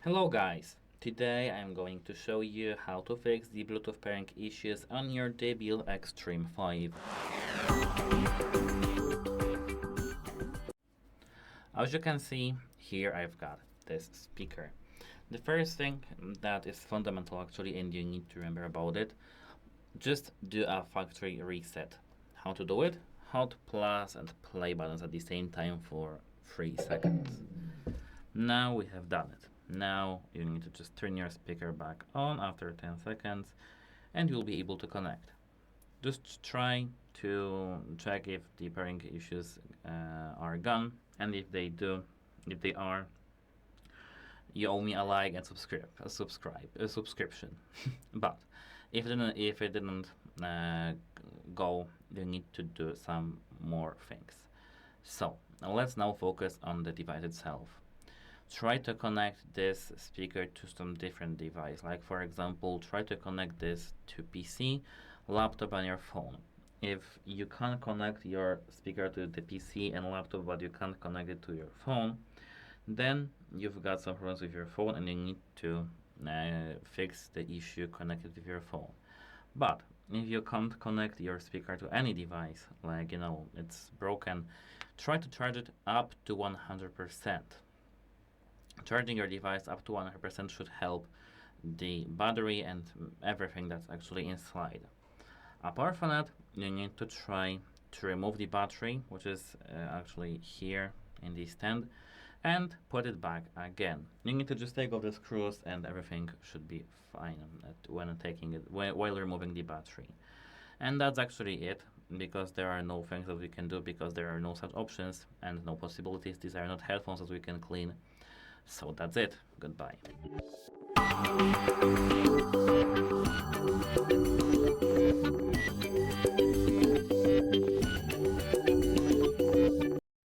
Hello guys! Today I'm going to show you how to fix the Bluetooth pairing issues on your JBL Xtreme 5. As you can see, here I've got this speaker. The first thing that is fundamental actually, and you need to remember about it, just do a factory reset. How to do it? Hold plus and play buttons at the same time for 3 seconds. Now we have done it. Now you need to just turn your speaker back on after 10 seconds and you'll be able to connect. Just try to check if the pairing issues are gone, and if they are, you owe me a like and a subscription. But if it didn't go, you need to do some more things. So let's now focus on the device itself. Try to connect this speaker to some different device. Like for example, try to connect this to PC, laptop and your phone. If you can't connect your speaker to the PC and laptop but you can't connect it to your phone, then you've got some problems with your phone and you need to fix the issue connected with your phone. But if you can't connect your speaker to any device, like it's broken, try to charge it up to 100%. Charging your device up to 100% should help the battery and everything that's actually inside. Apart from that, you need to try to remove the battery, which is actually here in the stand, and put it back again. You need to just take off the screws and everything should be fine while removing the battery. And that's actually it, because there are no things that we can do, because there are no such options and no possibilities. These are not headphones that we can clean. So that's it. Goodbye.